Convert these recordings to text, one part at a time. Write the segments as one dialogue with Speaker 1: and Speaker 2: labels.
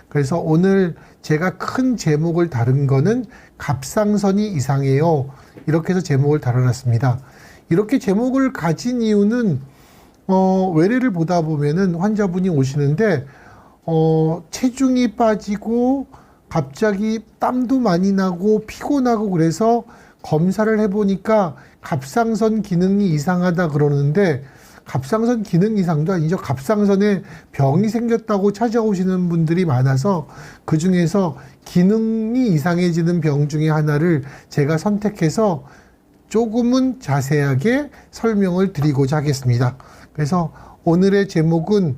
Speaker 1: 그래서 오늘 제가 큰 제목을 다룬 거는 갑상선이 이상해요. 이렇게 해서 제목을 다뤄놨습니다. 이렇게 제목을 가진 이유는 외래를 보다 보면은 환자분이 오시는데 체중이 빠지고 갑자기 땀도 많이 나고 피곤하고 그래서 검사를 해보니까 갑상선 기능이 이상하다 그러는데 갑상선 기능 이상도 아니죠. 갑상선에 병이 생겼다고 찾아오시는 분들이 많아서 그 중에서 기능이 이상해지는 병 중에 하나를 제가 선택해서 조금은 자세하게 설명을 드리고자 하겠습니다. 그래서 오늘의 제목은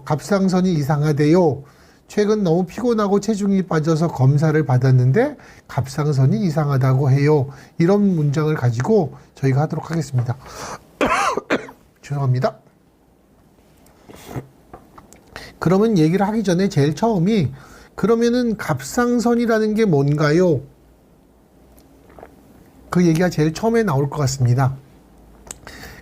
Speaker 1: 갑상선이 이상하대요. 최근 너무 피곤하고 체중이 빠져서 검사를 받았는데 갑상선이 이상하다고 해요. 이런 문장을 가지고 저희가 하도록 하겠습니다. 죄송합니다. 그러면 얘기를 하기 전에 제일 처음이 그러면은 갑상선이라는 게 뭔가요? 그 얘기가 제일 처음에 나올 것 같습니다.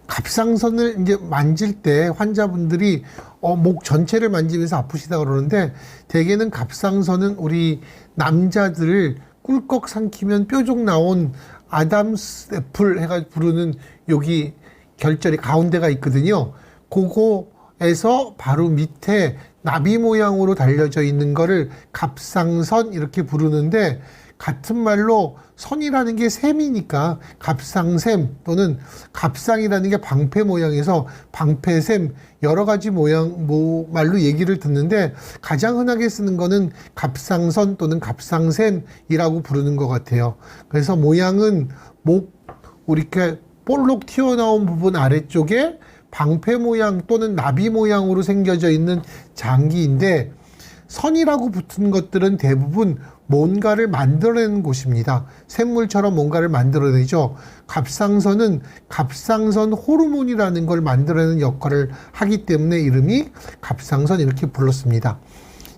Speaker 1: 갑상선을 이제 만질 때 환자분들이 목 전체를 만지면서 아프시다 그러는데 대개는 갑상선은 우리 남자들을 꿀꺽 삼키면 뾰족 나온 아담스 애플 해가 부르는 여기 결절이 가운데가 있거든요. 그거에서 바로 밑에 나비 모양으로 달려져 있는 거를 갑상선 이렇게 부르는데 같은 말로 선이라는 게 샘이니까 갑상샘 또는 갑상이라는 게 방패 모양에서 방패샘 여러 가지 모양 말로 얘기를 듣는데 가장 흔하게 쓰는 거는 갑상선 또는 갑상샘이라고 부르는 것 같아요. 그래서 모양은 목 이렇게 볼록 튀어나온 부분 아래쪽에 방패 모양 또는 나비 모양으로 생겨져 있는 장기인데 선이라고 붙은 것들은 대부분 뭔가를 만들어내는 곳입니다. 샘물처럼 뭔가를 만들어내죠. 갑상선은 갑상선 호르몬이라는 걸 만들어내는 역할을 하기 때문에 이름이 갑상선 이렇게 불렀습니다.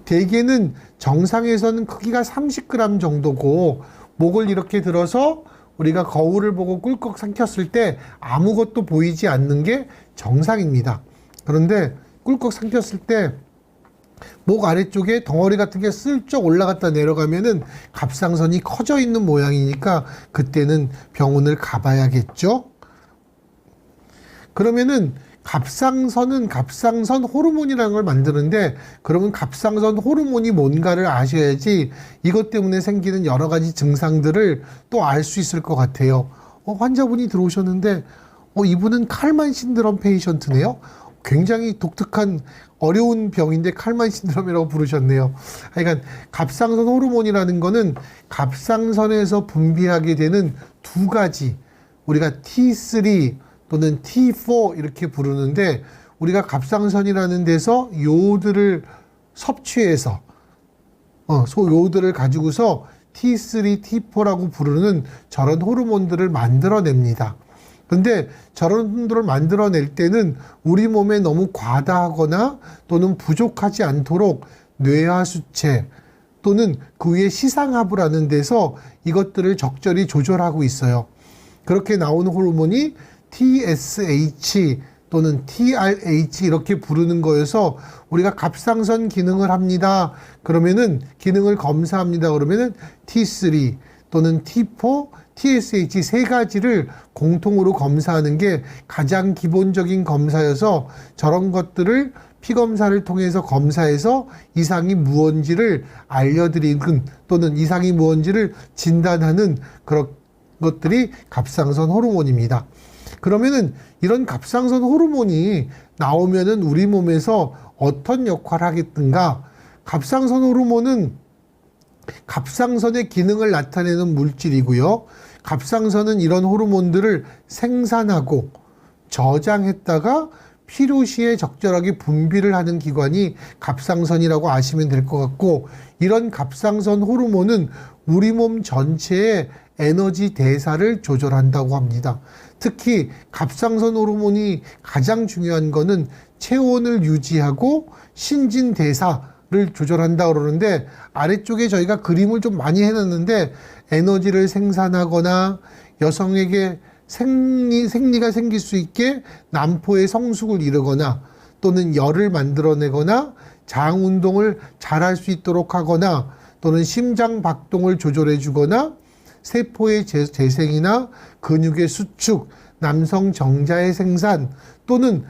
Speaker 1: 대개는 정상에서는 크기가 30g 정도고 목을 이렇게 들어서 우리가 거울을 보고 꿀꺽 삼켰을 때 아무것도 보이지 않는 게 정상입니다. 그런데 꿀꺽 삼켰을 때 목 아래쪽에 덩어리 같은 게 슬쩍 올라갔다 내려가면은 갑상선이 커져 있는 모양이니까 그때는 병원을 가봐야겠죠. 그러면은 갑상선은 갑상선 호르몬이라는 걸 만드는데 그러면 갑상선 호르몬이 뭔가를 아셔야지 이것 때문에 생기는 여러 가지 증상들을 또 알 수 있을 것 같아요. 환자분이 들어오셨는데 이분은 칼만 신드롬 페이션트네요. 굉장히 독특한 어려운 병인데 칼만 신드롬이라고 부르셨네요. 그러니까 갑상선 호르몬이라는 거는 갑상선에서 분비하게 되는 두 가지 우리가 T3 또는 T4 이렇게 부르는데 우리가 갑상선이라는 데서 요오드를 섭취해서 요오드를 가지고서 T3, T4라고 부르는 저런 호르몬들을 만들어냅니다. 근데 저런 호르몬들을 만들어낼 때는 우리 몸에 너무 과다하거나 또는 부족하지 않도록 뇌하수체 또는 그 위에 시상하부라는 데서 이것들을 적절히 조절하고 있어요. 그렇게 나오는 호르몬이 TSH 또는 TRH 이렇게 부르는 거여서 우리가 갑상선 기능을 합니다. 그러면은 기능을 검사합니다. 그러면은 T3 또는 T4, TSH 세 가지를 공통으로 검사하는 게 가장 기본적인 검사여서 저런 것들을 피검사를 통해서 검사해서 이상이 무언지를 알려드리는 또는 이상이 무언지를 진단하는 그런 것들이 갑상선 호르몬입니다. 그러면은 이런 갑상선 호르몬이 나오면은 우리 몸에서 어떤 역할을 하겠든가? 갑상선 호르몬은 갑상선의 기능을 나타내는 물질이고요. 갑상선은 이런 호르몬들을 생산하고 저장했다가 필요시에 적절하게 분비를 하는 기관이 갑상선이라고 아시면 될 것 같고 이런 갑상선 호르몬은 우리 몸 전체의 에너지 대사를 조절한다고 합니다. 특히 갑상선 호르몬이 가장 중요한 거는 체온을 유지하고 신진대사를 조절한다 그러는데 아래쪽에 저희가 그림을 좀 많이 해놨는데 에너지를 생산하거나 여성에게 생리가 생길 수 있게 난포의 성숙을 이루거나 또는 열을 만들어내거나 장 운동을 잘할 수 있도록 하거나 또는 심장 박동을 조절해 주거나 세포의 재생이나 근육의 수축, 남성 정자의 생산 또는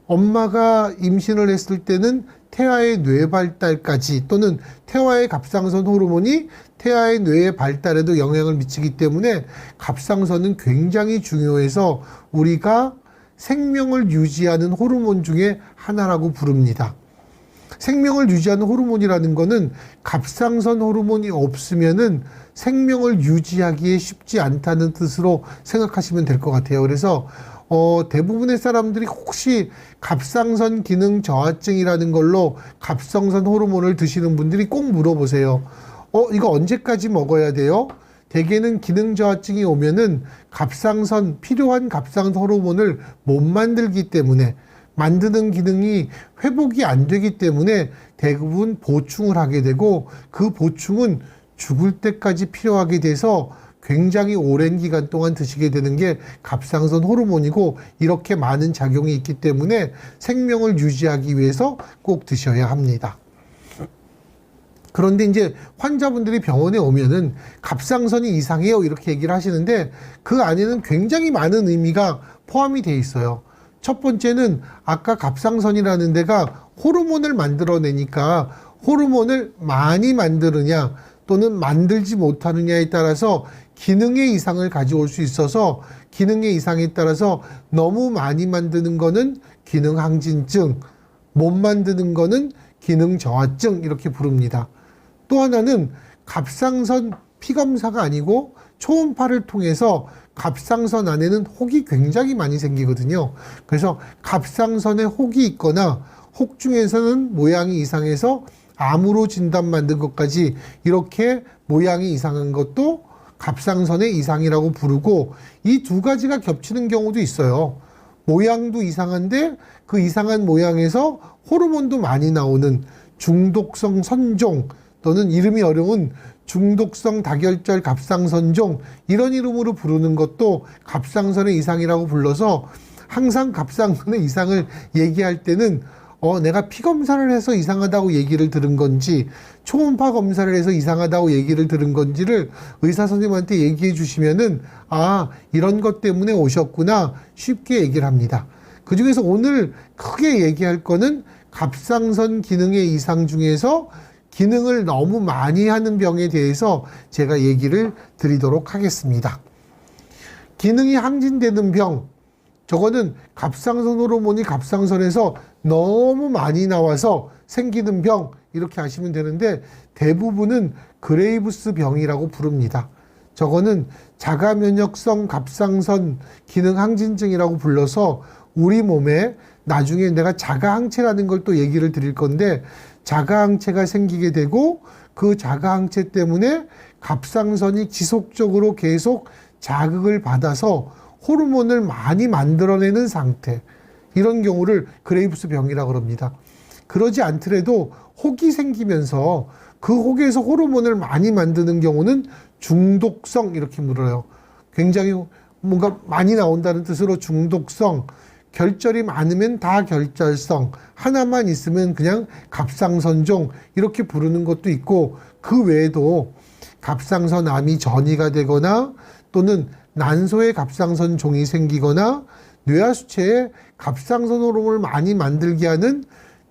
Speaker 1: 엄마가 임신을 했을 때는 태아의 뇌 발달까지 또는 태아의 갑상선 호르몬이 태아의 뇌의 발달에도 영향을 미치기 때문에 갑상선은 굉장히 중요해서 우리가 생명을 유지하는 호르몬 중에 하나라고 부릅니다. 생명을 유지하는 호르몬이라는 거는 갑상선 호르몬이 없으면은 생명을 유지하기에 쉽지 않다는 뜻으로 생각하시면 될 것 같아요. 그래서 대부분의 사람들이 혹시 갑상선 기능 저하증이라는 걸로 갑상선 호르몬을 드시는 분들이 꼭 물어보세요. 이거 언제까지 먹어야 돼요? 대개는 기능 저하증이 오면은 필요한 갑상선 호르몬을 못 만들기 때문에 만드는 기능이 회복이 안 되기 때문에 대부분 보충을 하게 되고 그 보충은 죽을 때까지 필요하게 돼서 굉장히 오랜 기간 동안 드시게 되는 게 갑상선 호르몬이고 이렇게 많은 작용이 있기 때문에 생명을 유지하기 위해서 꼭 드셔야 합니다. 그런데 이제 환자분들이 병원에 오면은 갑상선이 이상해요 이렇게 얘기를 하시는데 그 안에는 굉장히 많은 의미가 포함이 돼 있어요. 첫 번째는 아까 갑상선이라는 데가 호르몬을 만들어내니까 호르몬을 많이 만드느냐 또는 만들지 못하느냐에 따라서 기능의 이상을 가져올 수 있어서 기능의 이상에 따라서 너무 많이 만드는 거는 기능 항진증, 못 만드는 거는 기능 저하증 이렇게 부릅니다. 또 하나는 갑상선 피검사가 아니고 초음파를 통해서 갑상선 안에는 혹이 굉장히 많이 생기거든요. 그래서 갑상선에 혹이 있거나 혹 중에서는 모양이 이상해서 암으로 진단 만든 것까지 이렇게 모양이 이상한 것도 갑상선의 이상이라고 부르고 이 두 가지가 겹치는 경우도 있어요. 모양도 이상한데 그 이상한 모양에서 호르몬도 많이 나오는 중독성 선종 또는 이름이 어려운 중독성 다결절 갑상선종 이런 이름으로 부르는 것도 갑상선의 이상이라고 불러서 항상 갑상선의 이상을 얘기할 때는 내가 피검사를 해서 이상하다고 얘기를 들은 건지 초음파 검사를 해서 이상하다고 얘기를 들은 건지를 의사 선생님한테 얘기해 주시면은 이런 것 때문에 오셨구나 쉽게 얘기를 합니다. 그 중에서 오늘 크게 얘기할 거는 갑상선 기능의 이상 중에서 기능을 너무 많이 하는 병에 대해서 제가 얘기를 드리도록 하겠습니다. 기능이 항진되는 병, 저거는 갑상선 호르몬이 갑상선에서 너무 많이 나와서 생기는 병 이렇게 아시면 되는데 대부분은 그레이브스 병이라고 부릅니다. 저거는 자가면역성 갑상선 기능 항진증이라고 불러서 우리 몸에 나중에 내가 자가항체라는 걸 또 얘기를 드릴 건데 자가항체가 생기게 되고 그 자가항체 때문에 갑상선이 지속적으로 계속 자극을 받아서 호르몬을 많이 만들어내는 상태 이런 경우를 그레이브스 병이라고 합니다. 그러지 않더라도 혹이 생기면서 그 혹에서 호르몬을 많이 만드는 경우는 중독성 이렇게 물어요. 굉장히 뭔가 많이 나온다는 뜻으로 중독성, 결절이 많으면 다결절성, 하나만 있으면 그냥 갑상선종 이렇게 부르는 것도 있고 그 외에도 갑상선암이 전이가 되거나 또는 난소에 갑상선종이 생기거나 뇌하수체에 갑상선 호르몬을 많이 만들게 하는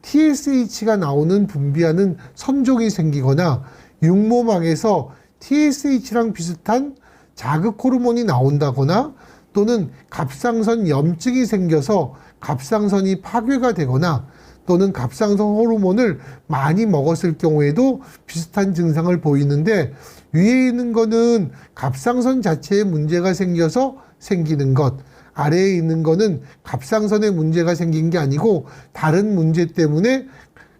Speaker 1: TSH가 나오는 분비하는 선종이 생기거나 육모막에서 TSH랑 비슷한 자극 호르몬이 나온다거나 또는 갑상선 염증이 생겨서 갑상선이 파괴가 되거나 또는 갑상선 호르몬을 많이 먹었을 경우에도 비슷한 증상을 보이는데 위에 있는 거는 갑상선 자체에 문제가 생겨서 생기는 것, 아래에 있는 거는 갑상선에 문제가 생긴 게 아니고 다른 문제 때문에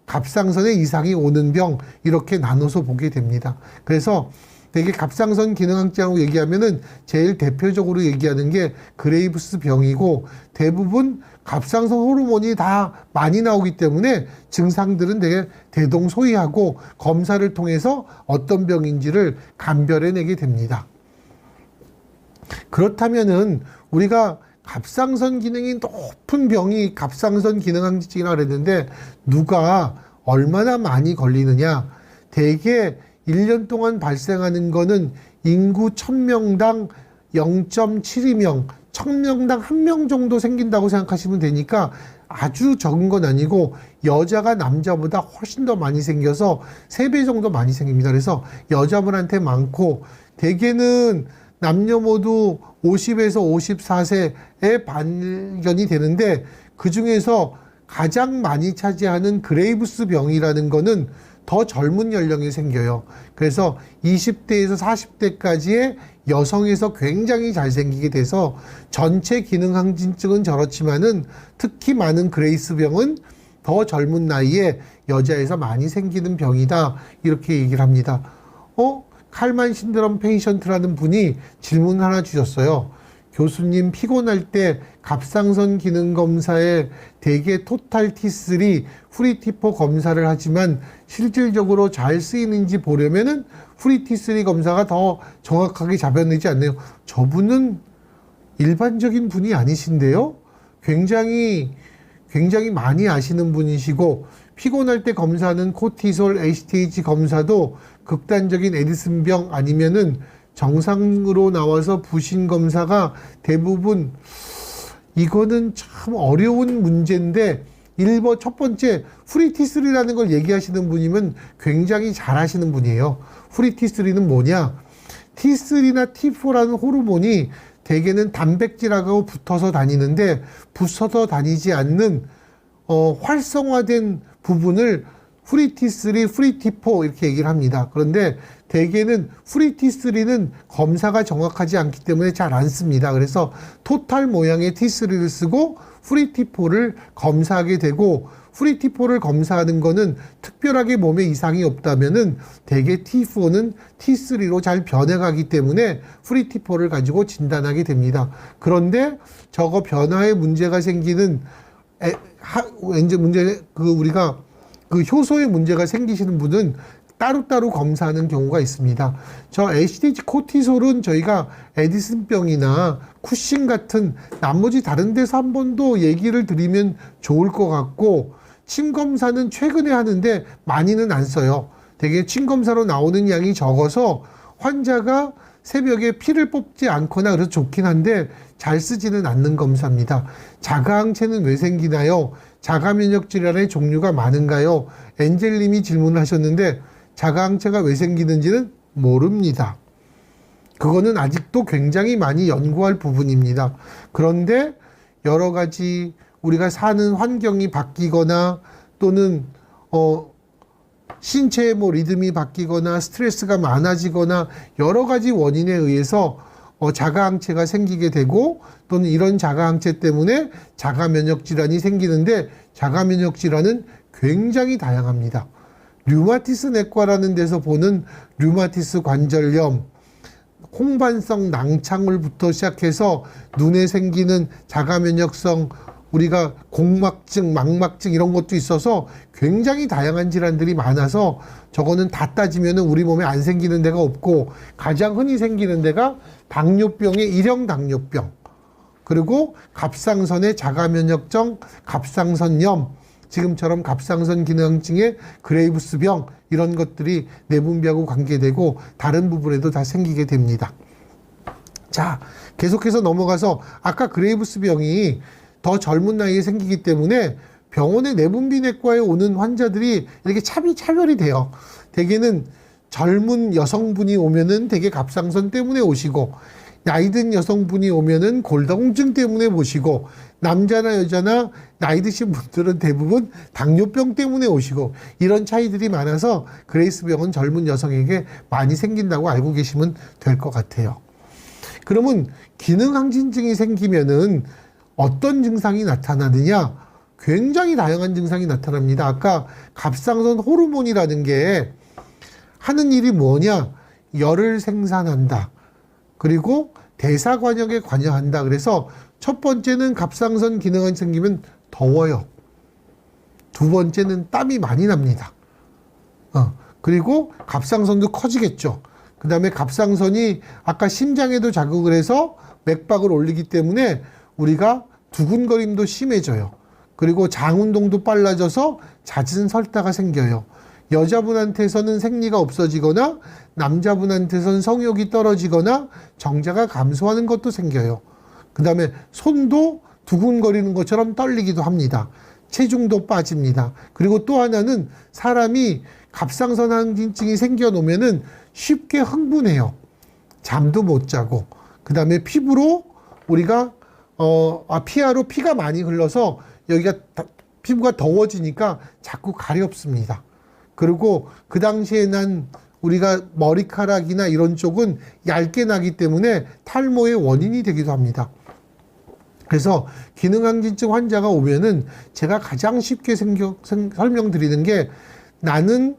Speaker 1: 갑상선에 이상이 오는 병 이렇게 나눠서 보게 됩니다. 그래서 되게 갑상선 기능항진증이라고 얘기하면은 제일 대표적으로 얘기하는 게 그레이브스 병이고 대부분 갑상선 호르몬이 다 많이 나오기 때문에 증상들은 되게 대동소이하고 검사를 통해서 어떤 병인지를 감별해내게 됩니다. 그렇다면은 우리가 갑상선 기능이 높은 병이 갑상선 기능항진증이라고 그랬는데 누가 얼마나 많이 걸리느냐. 대개 1년 동안 발생하는 거는 인구 1000명당 0.72명, 1000명당 1명 정도 생긴다고 생각하시면 되니까 아주 적은 건 아니고 여자가 남자보다 훨씬 더 많이 생겨서 3배 정도 많이 생깁니다. 그래서 여자분한테 많고 대개는 남녀 모두 50에서 54세에 발견이 되는데 그 중에서 가장 많이 차지하는 그레이브스 병이라는 거는 더 젊은 연령에 생겨요. 그래서 20대에서 40대까지의 여성에서 굉장히 잘 생기게 돼서 전체 기능 항진증은 저렇지만은 특히 많은 그레이스 병은 더 젊은 나이에 여자에서 많이 생기는 병이다. 이렇게 얘기를 합니다. 칼만 신드롬 페이션트라는 분이 질문 하나 주셨어요. 교수님, 피곤할 때 갑상선 기능 검사에 대개 토탈 T3, 프리T4 검사를 하지만 실질적으로 잘 쓰이는지 보려면은 프리T3 검사가 더 정확하게 잡아내지 않나요? 저분은 일반적인 분이 아니신데요. 굉장히 많이 아시는 분이시고 피곤할 때 검사하는 코티솔, HTH 검사도 극단적인 에디슨병 아니면은 정상으로 나와서 부신 검사가 대부분 이거는 참 어려운 문제인데 첫 번째 프리T3라는 걸 얘기하시는 분이면 굉장히 잘 하시는 분이에요. 프리T3는 뭐냐? T3나 T4라는 호르몬이 대개는 단백질하고 붙어서 다니는데 붙어서 다니지 않는 활성화된 부분을 프리T3, 프리T4 이렇게 얘기를 합니다. 그런데 대개는 프리T3는 검사가 정확하지 않기 때문에 잘 안 씁니다. 그래서 토탈 모양의 T3를 쓰고 프리T4를 검사하게 되고 프리T4를 검사하는 거는 특별하게 몸에 이상이 없다면은 대개 T4는 T3로 잘 변해가기 때문에 프리T4를 가지고 진단하게 됩니다. 그런데 저거 변화에 문제가 생기는 우리가 그 효소에 문제가 생기시는 분은 따로따로 검사하는 경우가 있습니다. 저 HTH 코티솔은 저희가 에디슨병이나 쿠싱 같은 나머지 다른 데서 한 번 더 얘기를 드리면 좋을 것 같고 침 검사는 최근에 하는데 많이는 안 써요. 되게 침 검사로 나오는 양이 적어서 환자가 새벽에 피를 뽑지 않거나 그래서 좋긴 한데 잘 쓰지는 않는 검사입니다. 자가항체는 왜 생기나요? 자가면역 질환의 종류가 많은가요? 엔젤님이 질문을 하셨는데 자가항체가 왜 생기는지는 모릅니다. 그거는 아직도 굉장히 많이 연구할 부분입니다. 그런데 여러 가지 우리가 사는 환경이 바뀌거나 또는 신체의 리듬이 바뀌거나 스트레스가 많아지거나 여러 가지 원인에 의해서 자가항체가 생기게 되고 또는 이런 자가항체 때문에 자가면역 질환이 생기는데 자가면역 질환은 굉장히 다양합니다. 류마티스 내과라는 데서 보는 류마티스 관절염, 홍반성 낭창물부터 시작해서 눈에 생기는 자가면역성 우리가 공막증, 망막증 이런 것도 있어서 굉장히 다양한 질환들이 많아서 저거는 다 따지면 우리 몸에 안 생기는 데가 없고 가장 흔히 생기는 데가 당뇨병의 일형 당뇨병 그리고 갑상선의 자가면역성, 갑상선염 지금처럼 갑상선 기능증의 그레이브스병 이런 것들이 내분비하고 관계되고 다른 부분에도 다 생기게 됩니다. 자, 계속해서 넘어가서 아까 그레이브스병이 더 젊은 나이에 생기기 때문에 병원의 내분비내과에 오는 환자들이 이렇게 차별이 돼요. 대개는 젊은 여성분이 오면은 대개 갑상선 때문에 오시고 나이 든 여성분이 오면은 골다공증 때문에 오시고 남자나 여자나 나이 드신 분들은 대부분 당뇨병 때문에 오시고 이런 차이들이 많아서 그레이스병은 젊은 여성에게 많이 생긴다고 알고 계시면 될 것 같아요. 그러면 기능항진증이 생기면은 어떤 증상이 나타나느냐? 굉장히 다양한 증상이 나타납니다. 아까 갑상선 호르몬이라는 게 하는 일이 뭐냐? 열을 생산한다. 그리고 대사관역에 관여한다. 그래서 첫 번째는 갑상선 기능이 생기면 더워요. 두 번째는 땀이 많이 납니다. 그리고 갑상선도 커지겠죠. 그 다음에 갑상선이 아까 심장에도 자극을 해서 맥박을 올리기 때문에 우리가 두근거림도 심해져요. 그리고 장 운동도 빨라져서 잦은 설사가 생겨요. 여자분한테서는 생리가 없어지거나 남자분한테서는 성욕이 떨어지거나 정자가 감소하는 것도 생겨요. 그 다음에 손도 두근거리는 것처럼 떨리기도 합니다. 체중도 빠집니다. 그리고 또 하나는 사람이 갑상선 항진증이 생겨놓으면은 쉽게 흥분해요. 잠도 못 자고. 그 다음에 피부로 우리가 피하로 피가 많이 흘러서 여기가 피부가 더워지니까 자꾸 가렵습니다. 그리고 그 당시에 난 우리가 머리카락이나 이런 쪽은 얇게 나기 때문에 탈모의 원인이 되기도 합니다. 그래서 기능항진증 환자가 오면은 제가 가장 쉽게 설명드리는 게, 나는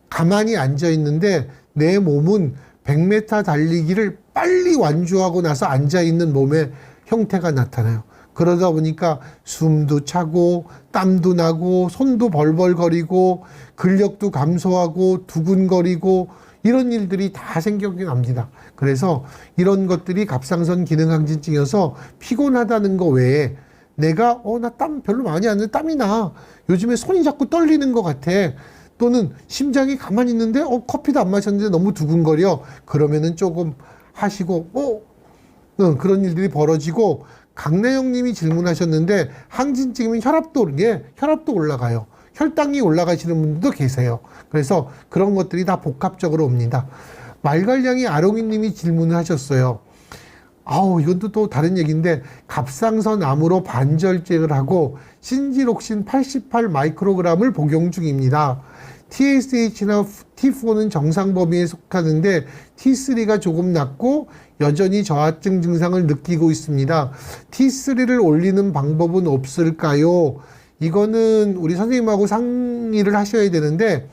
Speaker 1: 가만히 앉아 있는데 내 몸은 100m 달리기를 빨리 완주하고 나서 앉아 있는 몸의 형태가 나타나요. 그러다 보니까 숨도 차고 땀도 나고 손도 벌벌거리고 근력도 감소하고 두근거리고 이런 일들이 다 생기게 납니다. 그래서 이런 것들이 갑상선 기능항진증이어서 피곤하다는 거 외에 내가 나 땀 별로 많이 안 나는데 땀이 나, 요즘에 손이 자꾸 떨리는 것 같아, 또는 심장이 가만히 있는데 커피도 안 마셨는데 너무 두근거려, 그러면은 조금 하시고 그런 일들이 벌어지고, 강나영 님이 질문하셨는데 항진증이면 혈압도 올라가요. 혈당이 올라가시는 분들도 계세요. 그래서 그런 것들이 다 복합적으로 옵니다. 말괄량이 아롱이 님이 질문을 하셨어요. 이것도 또 다른 얘기인데, 갑상선 암으로 반절제를 하고 신지록신 88 마이크로그램을 복용 중입니다. TSH나 T4는 정상 범위에 속하는데 T3가 조금 낮고 여전히 저하증 증상을 느끼고 있습니다. T3를 올리는 방법은 없을까요? 이거는 우리 선생님하고 상의를 하셔야 되는데,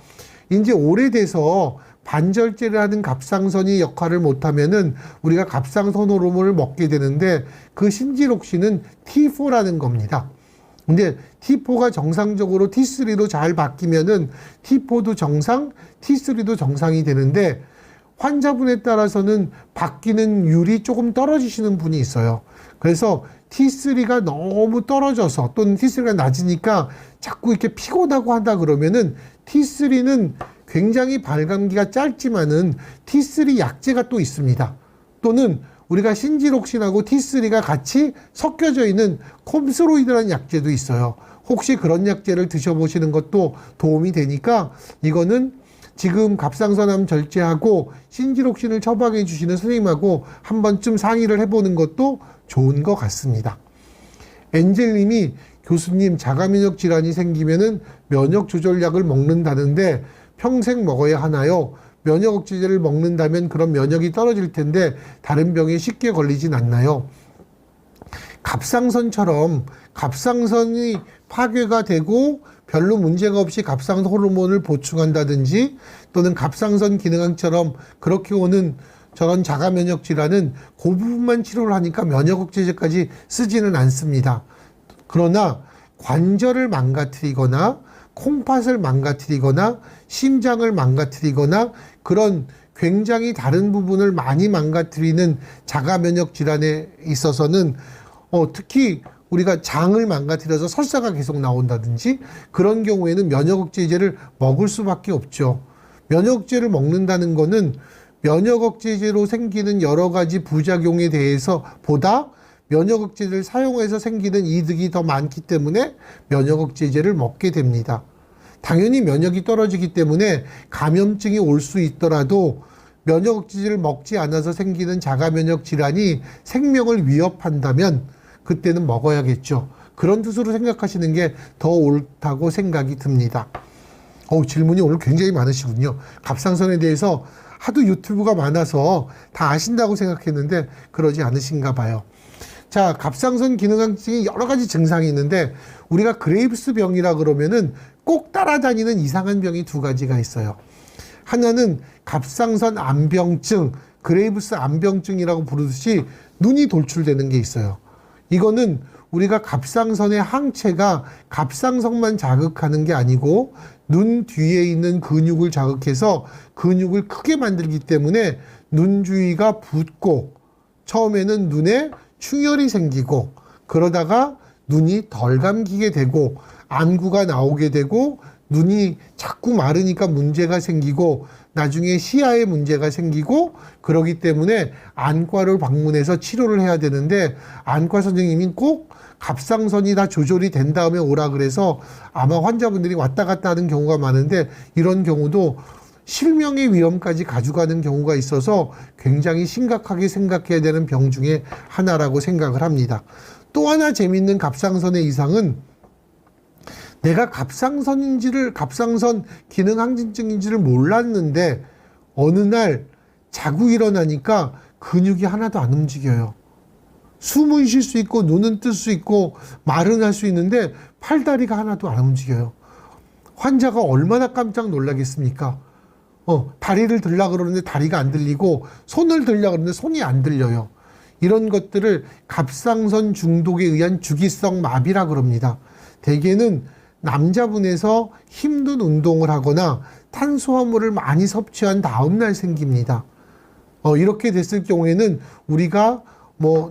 Speaker 1: 이제 오래돼서 반절제를 하는 갑상선이 역할을 못하면은 우리가 갑상선 호르몬을 먹게 되는데, 그 신지록신은 T4라는 겁니다. 근데 T4가 정상적으로 T3로 잘 바뀌면은 T4도 정상, T3도 정상이 되는데, 환자분에 따라서는 바뀌는 율이 조금 떨어지시는 분이 있어요. 그래서 T3가 너무 떨어져서, 또는 T3가 낮으니까 자꾸 이렇게 피곤하고 한다 그러면은, T3는 굉장히 발감기가 짧지만은 T3 약제가 또 있습니다. 또는 우리가 신지록신하고 T3가 같이 섞여져 있는 콤스로이드라는 약제도 있어요. 혹시 그런 약제를 드셔보시는 것도 도움이 되니까, 이거는 지금 갑상선암 절제하고 신지록신을 처방해 주시는 선생님하고 한 번쯤 상의를 해보는 것도 좋은 것 같습니다. 엔젤님이, 교수님, 자가면역 질환이 생기면은 면역 조절약을 먹는다는데 평생 먹어야 하나요? 면역 억제제를 먹는다면 그런 면역이 떨어질 텐데 다른 병에 쉽게 걸리진 않나요? 갑상선처럼 갑상선이 파괴가 되고 별로 문제가 없이 갑상선 호르몬을 보충한다든지, 또는 갑상선 기능항처럼 그렇게 오는 저런 자가면역 질환은 그 부분만 치료를 하니까 면역 억제제까지 쓰지는 않습니다. 그러나 관절을 망가뜨리거나 콩팥을 망가뜨리거나 심장을 망가뜨리거나 그런 굉장히 다른 부분을 많이 망가뜨리는 자가면역 질환에 있어서는 특히 우리가 장을 망가뜨려서 설사가 계속 나온다든지, 그런 경우에는 면역억제제를 먹을 수밖에 없죠. 면역억제를 먹는다는 거는 면역억제제로 생기는 여러 가지 부작용에 대해서 보다 면역억제제를 사용해서 생기는 이득이 더 많기 때문에 면역억제제를 먹게 됩니다. 당연히 면역이 떨어지기 때문에 감염증이 올 수 있더라도 면역억제제를 먹지 않아서 생기는 자가면역 질환이 생명을 위협한다면 그때는 먹어야겠죠. 그런 뜻으로 생각하시는 게 더 옳다고 생각이 듭니다. 질문이 오늘 굉장히 많으시군요. 갑상선에 대해서 하도 유튜브가 많아서 다 아신다고 생각했는데 그러지 않으신가 봐요. 자, 갑상선 기능항진증이 여러 가지 증상이 있는데, 우리가 그레이브스 병이라 그러면은 꼭 따라다니는 이상한 병이 두 가지가 있어요. 하나는 갑상선 암병증, 그레이브스 암병증이라고 부르듯이 눈이 돌출되는 게 있어요. 이거는 우리가 갑상선의 항체가 갑상선만 자극하는 게 아니고 눈 뒤에 있는 근육을 자극해서 근육을 크게 만들기 때문에 눈 주위가 붓고 처음에는 눈에 충혈이 생기고, 그러다가 눈이 덜 감기게 되고 안구가 나오게 되고 눈이 자꾸 마르니까 문제가 생기고 나중에 시야에 문제가 생기고 그러기 때문에 안과를 방문해서 치료를 해야 되는데 안과 선생님이 꼭 갑상선이 다 조절이 된 다음에 오라 그래서 아마 환자분들이 왔다 갔다 하는 경우가 많은데 이런 경우도 실명의 위험까지 가져가는 경우가 있어서 굉장히 심각하게 생각해야 되는 병 중에 하나라고 생각을 합니다. 또 하나 재미있는 갑상선의 이상은 내가 갑상선 기능 항진증인지를 몰랐는데 어느 날 자고 일어나니까 근육이 하나도 안 움직여요. 숨은 쉴 수 있고 눈은 뜰 수 있고 말은 할 수 있는데 팔다리가 하나도 안 움직여요. 환자가 얼마나 깜짝 놀라겠습니까? 다리를 들라 그러는데 다리가 안 들리고 손을 들려 그러는데 손이 안 들려요. 이런 것들을 갑상선 중독에 의한 주기성 마비라 그럽니다. 대개는 남자분에서 힘든 운동을 하거나 탄수화물을 많이 섭취한 다음 날 생깁니다. 이렇게 됐을 경우에는 우리가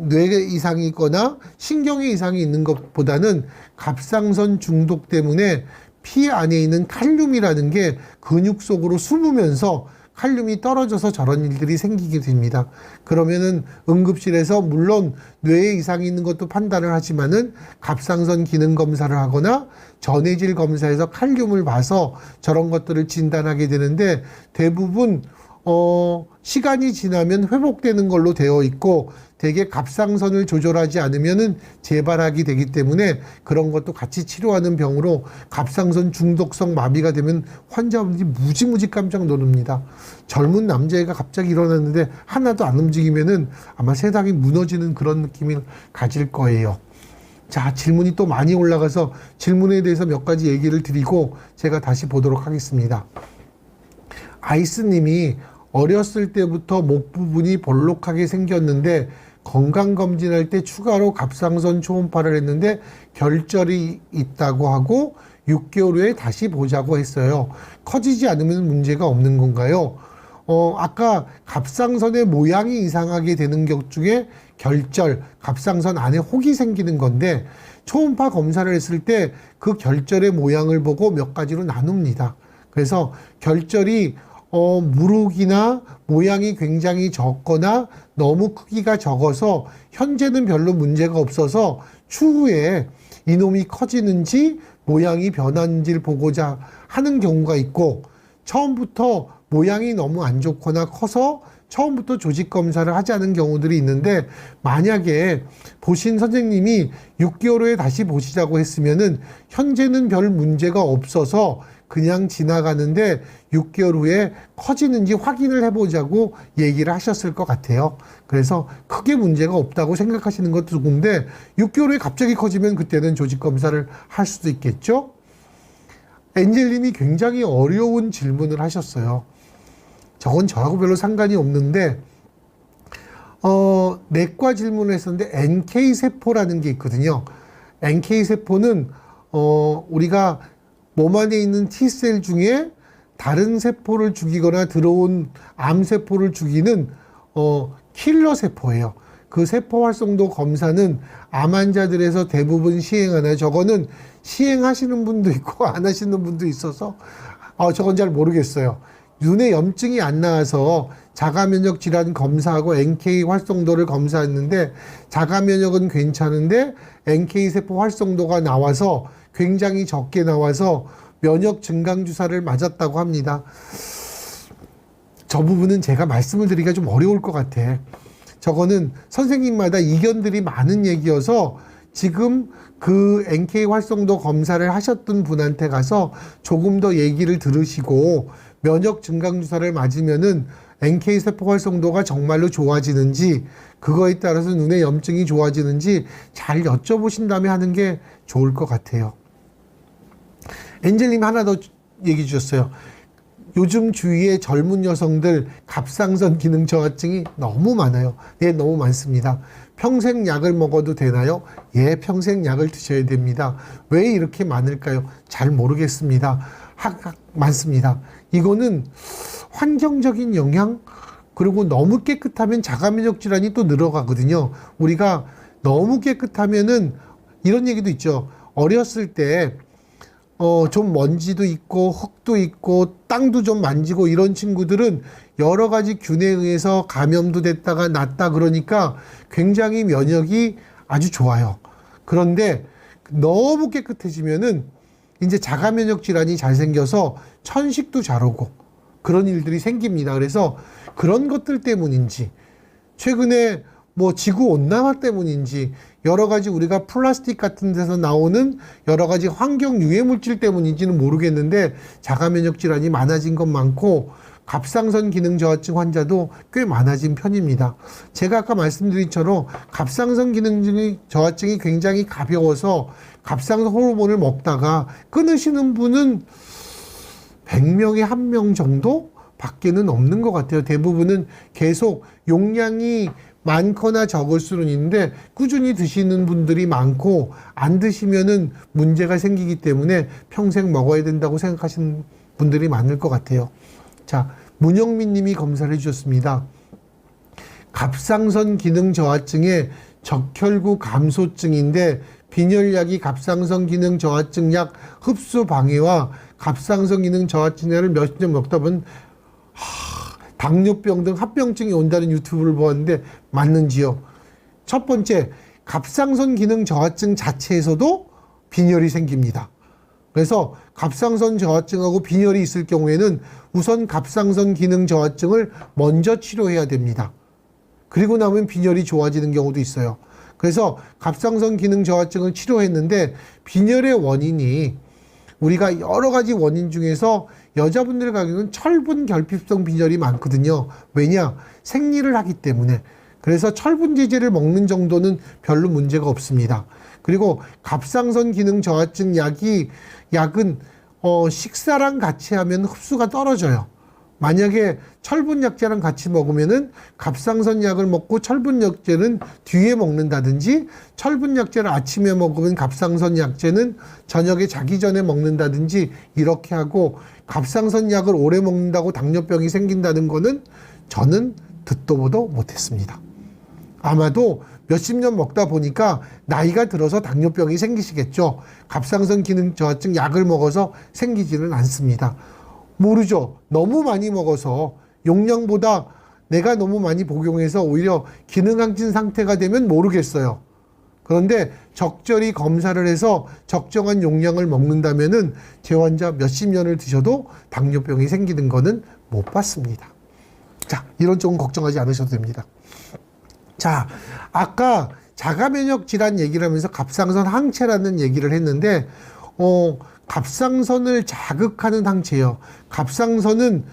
Speaker 1: 뇌 이상이 있거나 신경에 이상이 있는 것보다는 갑상선 중독 때문에 피 안에 있는 칼륨이라는 게 근육 속으로 숨으면서 칼륨이 떨어져서 저런 일들이 생기게 됩니다. 그러면은 응급실에서 물론 뇌에 이상이 있는 것도 판단을 하지만은 갑상선 기능 검사를 하거나 전해질 검사에서 칼륨을 봐서 저런 것들을 진단하게 되는데 대부분 시간이 지나면 회복되는 걸로 되어 있고 대개 갑상선을 조절하지 않으면은 재발하게 되기 때문에 그런 것도 같이 치료하는 병으로 갑상선 중독성 마비가 되면 환자분들이 무지무지 깜짝 놀랍니다. 젊은 남자애가 갑자기 일어났는데 하나도 안 움직이면은 아마 세상이 무너지는 그런 느낌을 가질 거예요. 자, 질문이 또 많이 올라가서 질문에 대해서 몇 가지 얘기를 드리고 제가 다시 보도록 하겠습니다. 아이스님이 어렸을 때부터 목 부분이 볼록하게 생겼는데 건강검진할 때 추가로 갑상선 초음파를 했는데 결절이 있다고 하고 6개월 후에 다시 보자고 했어요. 커지지 않으면 문제가 없는 건가요? 아까 갑상선의 모양이 이상하게 되는 것 중에 결절, 갑상선 안에 혹이 생기는 건데 초음파 검사를 했을 때 그 결절의 모양을 보고 몇 가지로 나눕니다. 그래서 결절이 무룩이나 모양이 굉장히 적거나 너무 크기가 적어서 현재는 별로 문제가 없어서 추후에 이놈이 커지는지 모양이 변하는지를 보고자 하는 경우가 있고 처음부터 모양이 너무 안 좋거나 커서 처음부터 조직 검사를 하지 않은 경우들이 있는데 만약에 보신 선생님이 6개월 후에 다시 보시자고 했으면은 현재는 별 문제가 없어서 그냥 지나가는데 6개월 후에 커지는지 확인을 해보자고 얘기를 하셨을 것 같아요. 그래서 크게 문제가 없다고 생각하시는 것도 좋은데 6개월 후에 갑자기 커지면 그때는 조직 검사를 할 수도 있겠죠. 엔젤님이 굉장히 어려운 질문을 하셨어요. 저건 저하고 별로 상관이 없는데 내과 질문을 했었는데 NK세포라는 게 있거든요. NK세포는 우리가 몸 안에 있는 T셀 중에 다른 세포를 죽이거나 들어온 암세포를 죽이는 킬러 세포예요. 그 세포 활성도 검사는 암 환자들에서 대부분 시행하나요? 저거는 시행하시는 분도 있고 안 하시는 분도 있어서 저건 잘 모르겠어요. 눈에 염증이 안 나와서 자가면역 질환 검사하고 NK 활성도를 검사했는데 자가면역은 괜찮은데 NK 세포 활성도가 나와서 굉장히 적게 나와서 면역 증강 주사를 맞았다고 합니다. 저 부분은 제가 말씀을 드리기가 좀 어려울 것 같아. 저거는 선생님마다 이견들이 많은 얘기여서 지금 그 NK 활성도 검사를 하셨던 분한테 가서 조금 더 얘기를 들으시고 면역 증강 주사를 맞으면은 NK 세포 활성도가 정말로 좋아지는지 그거에 따라서 눈의 염증이 좋아지는지 잘 여쭤보신 다음에 하는 게 좋을 것 같아요. 엔젤님 하나 더 얘기 주셨어요. 요즘 주위에 젊은 여성들 갑상선 기능 저하증이 너무 많아요. 네, 너무 많습니다. 평생 약을 먹어도 되나요? 예, 평생 약을 드셔야 됩니다. 왜 이렇게 많을까요? 잘 모르겠습니다. 많습니다. 이거는 환경적인 영향, 그리고 너무 깨끗하면 자가면역 질환이 또 늘어가거든요. 우리가 너무 깨끗하면은 이런 얘기도 있죠. 어렸을 때 좀 먼지도 있고 흙도 있고 땅도 좀 만지고 이런 친구들은 여러 가지 균에 의해서 감염도 됐다가 낫다 그러니까 굉장히 면역이 아주 좋아요. 그런데 너무 깨끗해지면은 이제 자가 면역 질환이 잘 생겨서 천식도 잘 오고 그런 일들이 생깁니다. 그래서 그런 것들 때문인지 최근에 뭐 지구 온난화 때문인지 여러 가지 우리가 플라스틱 같은 데서 나오는 여러 가지 환경 유해 물질 때문인지는 모르겠는데 자가 면역 질환이 많아진 것 많고 갑상선 기능 저하증 환자도 꽤 많아진 편입니다. 제가 아까 말씀드린 처럼 갑상선 기능 저하증이 굉장히 가벼워서 갑상선 호르몬을 먹다가 끊으시는 분은 100명에 1명 정도 밖에는 없는 것 같아요. 대부분은 계속 용량이 많거나 적을 수는 있는데 꾸준히 드시는 분들이 많고 안 드시면은 문제가 생기기 때문에 평생 먹어야 된다고 생각하시는 분들이 많을 것 같아요. 자, 문영민 님이 검사를 해주셨습니다. 갑상선 기능 저하증의 적혈구 감소증인데 빈혈약이 갑상선 기능 저하증 약 흡수 방해와 갑상선 기능 저하증 약을 몇 년 먹다 보면 당뇨병 등 합병증이 온다는 유튜브를 보았는데 맞는지요? 첫 번째, 갑상선 기능 저하증 자체에서도 빈혈이 생깁니다. 그래서 갑상선 저하증하고 빈혈이 있을 경우에는 우선 갑상선 기능 저하증을 먼저 치료해야 됩니다. 그리고 나면 빈혈이 좋아지는 경우도 있어요. 그래서 갑상선 기능 저하증을 치료했는데 빈혈의 원인이 우리가 여러 가지 원인 중에서 여자분들 가격은 철분 결핍성 빈혈이 많거든요. 왜냐? 생리를 하기 때문에. 그래서 철분 제제를 먹는 정도는 별로 문제가 없습니다. 그리고 갑상선 기능 저하증 약은 식사랑 같이 하면 흡수가 떨어져요. 만약에 철분 약제랑 같이 먹으면은 갑상선 약을 먹고 철분 약제는 뒤에 먹는다든지 철분 약제를 아침에 먹으면 갑상선 약제는 저녁에 자기 전에 먹는다든지 이렇게 하고 갑상선 약을 오래 먹는다고 당뇨병이 생긴다는 거는 저는 듣도 보도 못했습니다. 아마도 몇십 년 먹다 보니까 나이가 들어서 당뇨병이 생기시겠죠. 갑상선 기능 저하증 약을 먹어서 생기지는 않습니다. 모르죠. 너무 많이 먹어서 용량보다 내가 너무 많이 복용해서 오히려 기능항진 상태가 되면 모르겠어요. 그런데 적절히 검사를 해서 적정한 용량을 먹는다면은 제 환자 몇십 년을 드셔도 당뇨병이 생기는 거는 못 봤습니다. 자, 이런 쪽은 걱정하지 않으셔도 됩니다. 자, 아까 자가면역 질환 얘기를 하면서 갑상선 항체라는 얘기를 했는데 갑상선을 자극하는 항체예요. 갑상선은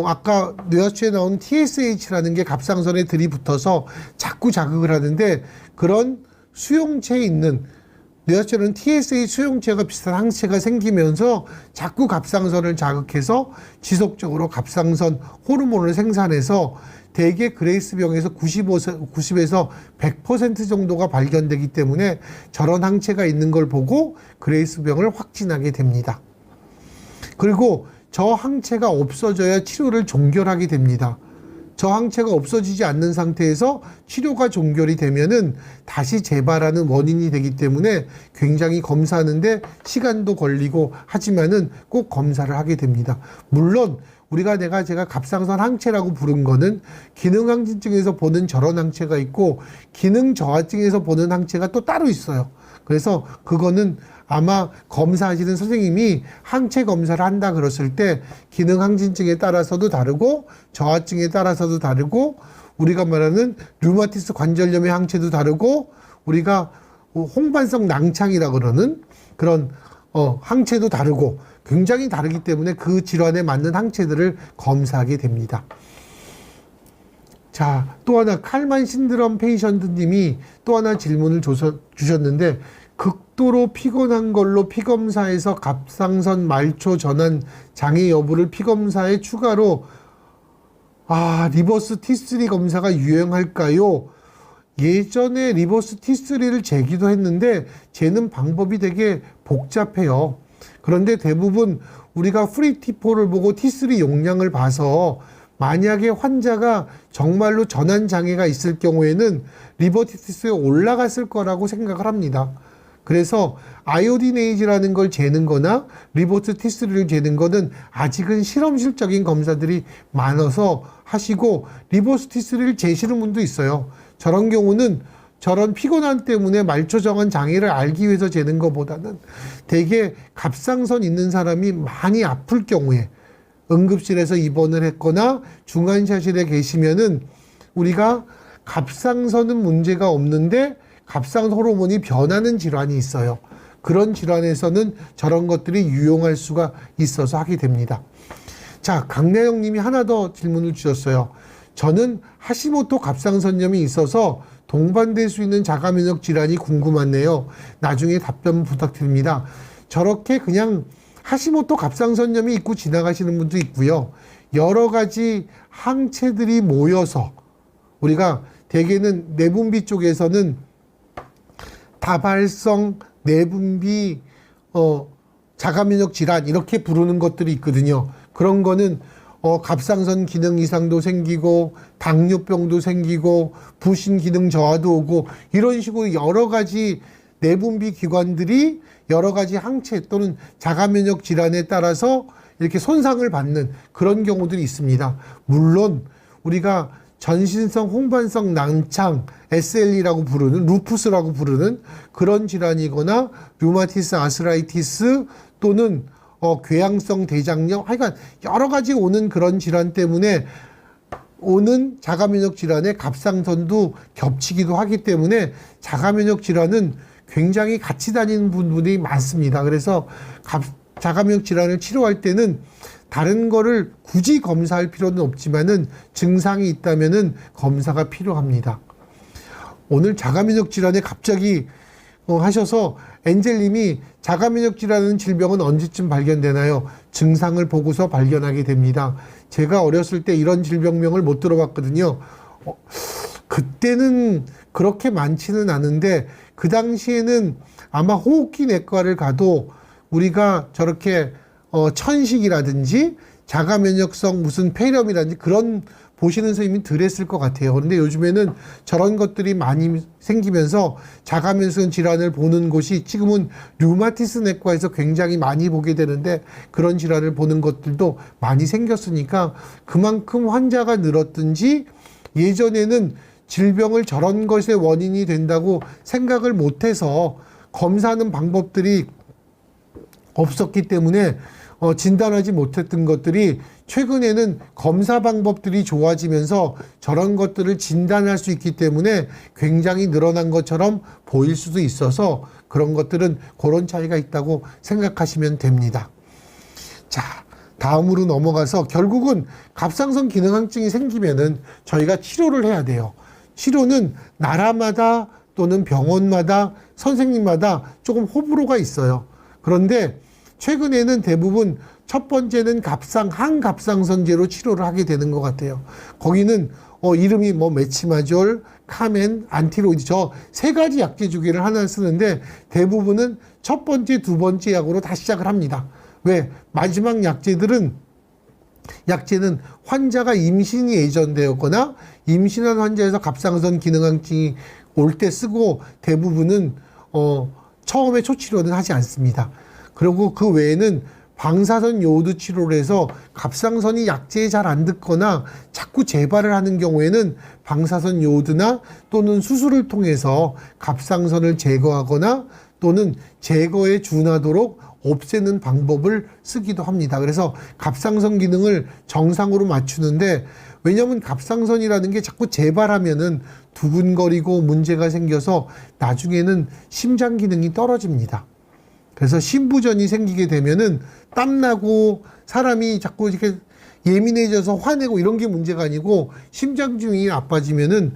Speaker 1: 아까 뇌하수에 나온 TSH라는 게 갑상선에 들이붙어서 자꾸 자극을 하는데 그런 수용체에 있는 뇌하수에는 TSH 수용체가 비슷한 항체가 생기면서 자꾸 갑상선을 자극해서 지속적으로 갑상선 호르몬을 생산해서 대개 그레이스병에서 90에서 100% 정도가 발견되기 때문에 저런 항체가 있는 걸 보고 그레이스병을 확진하게 됩니다. 그리고 저 항체가 없어져야 치료를 종결하게 됩니다. 저 항체가 없어지지 않는 상태에서 치료가 종결이 되면은 다시 재발하는 원인이 되기 때문에 굉장히 검사하는데 시간도 걸리고 하지만은 꼭 검사를 하게 됩니다. 물론 제가 갑상선 항체라고 부른 거는 기능항진증에서 보는 저런 항체가 있고 기능 저하증에서 보는 항체가 또 따로 있어요. 그래서 그거는 아마 검사하시는 선생님이 항체 검사를 한다 그랬을 때 기능항진증에 따라서도 다르고 저하증에 따라서도 다르고 우리가 말하는 류마티스 관절염의 항체도 다르고 우리가 홍반성 낭창이라 그러는 그런 항체도 다르고 굉장히 다르기 때문에 그 질환에 맞는 항체들을 검사하게 됩니다. 자, 또 하나 칼만 신드롬 페이션트님이 또 하나 질문을 주셨는데 극도로 피곤한 걸로 피검사에서 갑상선 말초 전환 장애 여부를 피검사에 추가로 리버스 T3 검사가 유행할까요? 예전에 리버스 T3를 재기도 했는데 재는 방법이 되게 복잡해요. 그런데 대부분 우리가 프리 T4를 보고 T3 용량을 봐서 만약에 환자가 정말로 전환 장애가 있을 경우에는 리버스 T3에 올라갔을 거라고 생각을 합니다. 그래서 아이오디네이즈라는 걸 재는 거나 리버스 티스를 재는 거는 아직은 실험실적인 검사들이 많아서 하시고, 리버스 티스를 재시는 분도 있어요. 저런 경우는 저런 피곤함 때문에 말초정한 장애를 알기 위해서 재는 것보다는 대개 갑상선 있는 사람이 많이 아플 경우에 응급실에서 입원을 했거나 중환자실에 계시면은 우리가 갑상선은 문제가 없는데 갑상 호르몬이 변하는 질환이 있어요. 그런 질환에서는 저런 것들이 유용할 수가 있어서 하게 됩니다. 자, 강나영 님이 하나 더 질문을 주셨어요. 저는 하시모토 갑상선염이 있어서 동반될 수 있는 자가면역 질환이 궁금하네요. 나중에 답변 부탁드립니다. 저렇게 그냥 하시모토 갑상선염이 있고 지나가시는 분도 있고요. 여러 가지 항체들이 모여서 우리가 대개는 내분비 쪽에서는 다발성 내분비 자가면역 질환 이렇게 부르는 것들이 있거든요. 그런 거는 갑상선 기능 이상도 생기고 당뇨병도 생기고 부신 기능 저하도 오고 이런 식으로 여러 가지 내분비 기관들이 여러 가지 항체 또는 자가면역 질환에 따라서 이렇게 손상을 받는 그런 경우들이 있습니다. 물론 우리가 전신성 홍반성 난창 SLE라고 부르는 루푸스라고 부르는 그런 질환이거나 류마티스 아스라이티스 또는 궤양성 대장염 하여간 여러 가지 오는 그런 질환 때문에 오는 자가면역 질환에 갑상선도 겹치기도 하기 때문에 자가면역 질환은 굉장히 같이 다니는 분들이 많습니다. 그래서 자가면역 질환을 치료할 때는 다른 거를 굳이 검사할 필요는 없지만은 증상이 있다면은 검사가 필요합니다. 오늘 자가면역 질환에 갑자기 하셔서 엔젤님이 자가면역 질환은 질병은 언제쯤 발견되나요? 증상을 보고서 발견하게 됩니다. 제가 어렸을 때 이런 질병명을 못 들어봤거든요. 그때는 그렇게 많지는 않은데 그 당시에는 아마 호흡기 내과를 가도 우리가 저렇게 천식이라든지 자가면역성 무슨 폐렴이라든지 그런 보시는 선생님이 덜 했을 것 같아요. 그런데 요즘에는 저런 것들이 많이 생기면서 자가면역 질환을 보는 곳이 지금은 류마티스 내과에서 굉장히 많이 보게 되는데 그런 질환을 보는 것들도 많이 생겼으니까 그만큼 환자가 늘었든지 예전에는 질병을 저런 것의 원인이 된다고 생각을 못해서 검사하는 방법들이 없었기 때문에 진단하지 못했던 것들이 최근에는 검사 방법들이 좋아지면서 저런 것들을 진단할 수 있기 때문에 굉장히 늘어난 것처럼 보일 수도 있어서 그런 것들은 그런 차이가 있다고 생각하시면 됩니다. 자, 다음으로 넘어가서 결국은 갑상선 기능항증이 생기면은 저희가 치료를 해야 돼요. 치료는 나라마다 또는 병원마다 선생님마다 조금 호불호가 있어요. 그런데 최근에는 대부분 첫 번째는 항갑상선제로 치료를 하게 되는 것 같아요. 거기는 이름이 메치마졸, 카멘, 안티로이드 저 세 가지 약제 주기를 하나 쓰는데 대부분은 첫 번째, 두 번째 약으로 다 시작을 합니다. 왜? 마지막 약제는 환자가 임신이 예정되었거나 임신한 환자에서 갑상선 기능항증이 올 때 쓰고 대부분은 처음에 초치료는 하지 않습니다. 그리고 그 외에는 방사선 요오드 치료를 해서 갑상선이 약제에 잘 안 듣거나 자꾸 재발을 하는 경우에는 방사선 요오드나 또는 수술을 통해서 갑상선을 제거하거나 또는 제거에 준하도록 없애는 방법을 쓰기도 합니다. 그래서 갑상선 기능을 정상으로 맞추는데 왜냐하면 갑상선이라는 게 자꾸 재발하면은 두근거리고 문제가 생겨서 나중에는 심장 기능이 떨어집니다. 그래서 심부전이 생기게 되면은 땀나고 사람이 자꾸 이렇게 예민해져서 화내고 이런 게 문제가 아니고 심장 기능이 나빠지면은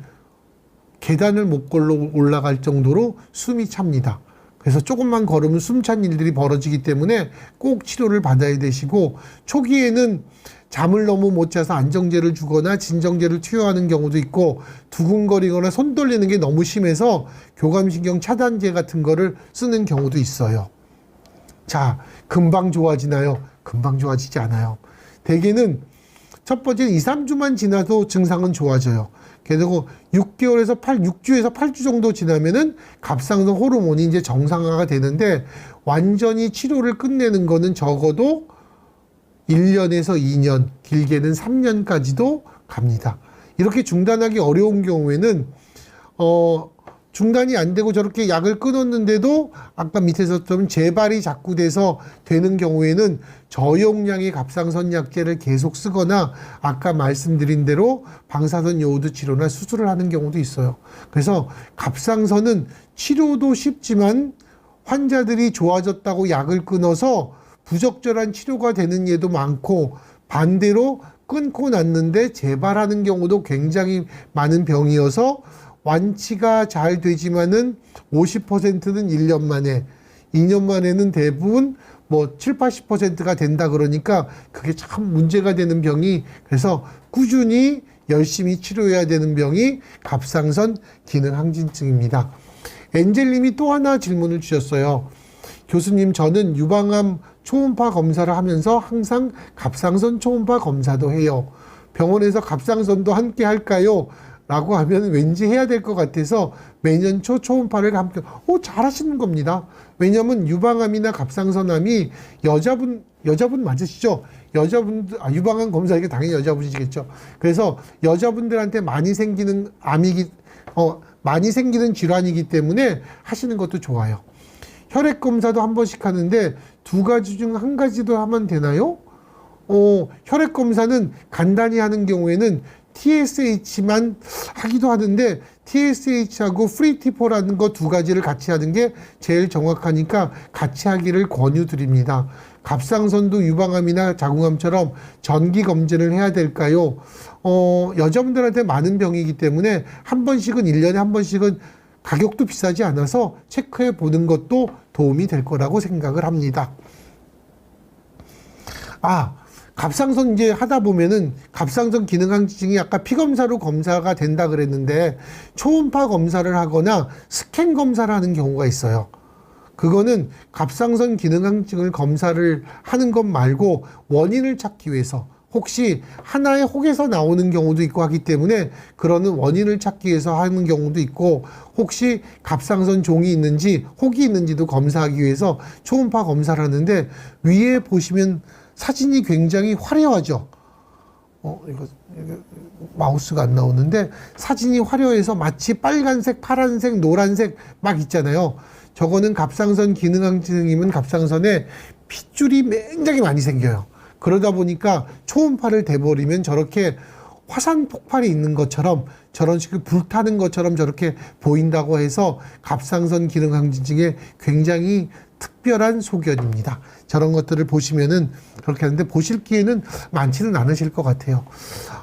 Speaker 1: 계단을 못 걸러 올라갈 정도로 숨이 찹니다. 그래서 조금만 걸으면 숨찬 일들이 벌어지기 때문에 꼭 치료를 받아야 되시고 초기에는 잠을 너무 못 자서 안정제를 주거나 진정제를 투여하는 경우도 있고 두근거리거나 손 떨리는 게 너무 심해서 교감신경 차단제 같은 거를 쓰는 경우도 있어요. 자, 금방 좋아지나요? 금방 좋아지지 않아요. 대개는 첫 번째는 2, 3주만 지나도 증상은 좋아져요. 그리고 6주에서 8주 정도 지나면은 갑상선 호르몬이 이제 정상화가 되는데, 완전히 치료를 끝내는 거는 적어도 1년에서 2년, 길게는 3년까지도 갑니다. 이렇게 중단하기 어려운 경우에는 중단이 안 되고 저렇게 약을 끊었는데도 아까 밑에서 좀 재발이 자꾸 돼서 되는 경우에는 저용량의 갑상선 약제를 계속 쓰거나 아까 말씀드린 대로 방사선 요오드 치료나 수술을 하는 경우도 있어요. 그래서 갑상선은 치료도 쉽지만 환자들이 좋아졌다고 약을 끊어서 부적절한 치료가 되는 예도 많고, 반대로 끊고 났는데 재발하는 경우도 굉장히 많은 병이어서 완치가 잘 되지만은 50%는 1년 만에, 2년 만에는 대부분 뭐 7, 80%가 된다 그러니까 그게 참 문제가 되는 병이, 그래서 꾸준히 열심히 치료해야 되는 병이 갑상선 기능 항진증입니다. 엔젤님이 또 하나 질문을 주셨어요. 교수님, 저는 유방암 초음파 검사를 하면서 항상 갑상선 초음파 검사도 해요. 병원에서 갑상선도 함께 할까요? 라고 하면 왠지 해야 될 것 같아서 매년 초 초음파를 함께, 잘하시는 겁니다. 왜냐면 유방암이나 갑상선암이 여자분 맞으시죠? 여자분들, 유방암 검사니까 당연히 여자분이시겠죠. 그래서 여자분들한테 많이 생기는 많이 생기는 질환이기 때문에 하시는 것도 좋아요. 혈액 검사도 한 번씩 하는데 2가지 중 1가지도 하면 되나요? 혈액 검사는 간단히 하는 경우에는 TSH만 하기도 하는데, TSH하고 프리티포라는 거 2가지를 같이 하는 게 제일 정확하니까 같이 하기를 권유드립니다. 갑상선도 유방암이나 자궁암처럼 정기 검진을 해야 될까요? 여자분들한테 많은 병이기 때문에 한 번씩은 1년에 한 번씩은 가격도 비싸지 않아서 체크해 보는 것도 도움이 될 거라고 생각을 합니다. 갑상선 이제 하다 보면은 갑상선 기능 항진증이 아까 피검사로 검사가 된다 그랬는데, 초음파 검사를 하거나 스캔 검사를 하는 경우가 있어요. 그거는 갑상선 기능 항진증을 검사를 하는 것 말고 원인을 찾기 위해서, 혹시 하나의 혹에서 나오는 경우도 있고 하기 때문에 그러는 원인을 찾기 위해서 하는 경우도 있고, 혹시 갑상선 종이 있는지 혹이 있는지도 검사하기 위해서 초음파 검사를 하는데, 위에 보시면 사진이 굉장히 화려하죠. 이거 마우스가 안 나오는데 사진이 화려해서 마치 빨간색, 파란색, 노란색 막 있잖아요. 저거는 갑상선 기능 항진증이면 갑상선에 핏줄이 굉장히 많이 생겨요. 그러다 보니까 초음파를 대버리면 저렇게 화산 폭발이 있는 것처럼, 저런 식으로 불타는 것처럼 저렇게 보인다고 해서 갑상선 기능 항진증에 굉장히 특별한 소견입니다. 저런 것들을 보시면은 그렇게 하는데, 보실 기회는 많지는 않으실 것 같아요.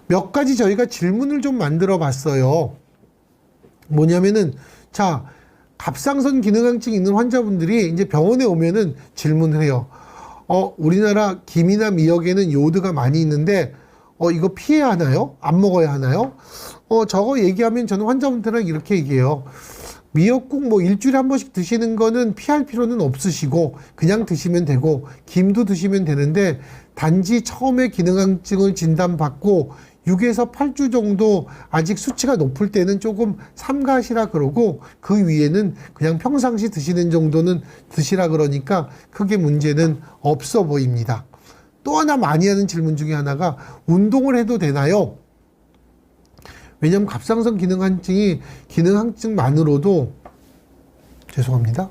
Speaker 1: 몇 가지 저희가 질문을 좀 만들어 봤어요. 뭐냐면은, 갑상선 기능 항진증 있는 환자분들이 이제 병원에 오면은 질문을 해요. 우리나라 김이나 미역에는 요오드가 많이 있는데, 이거 피해야 하나요? 안 먹어야 하나요? 저거 얘기하면 저는 환자분들랑 이렇게 얘기해요. 미역국 뭐 일주일에 한 번씩 드시는 거는 피할 필요는 없으시고 그냥 드시면 되고, 김도 드시면 되는데, 단지 처음에 기능항진증을 진단받고 6에서 8주 정도 아직 수치가 높을 때는 조금 삼가시라 그러고, 그 위에는 그냥 평상시 드시는 정도는 드시라 그러니까 크게 문제는 없어 보입니다. 또 하나 많이 하는 질문 중에 하나가, 운동을 해도 되나요? 왜냐하면 갑상선 기능 항진증이 기능 항진증만으로도, 죄송합니다.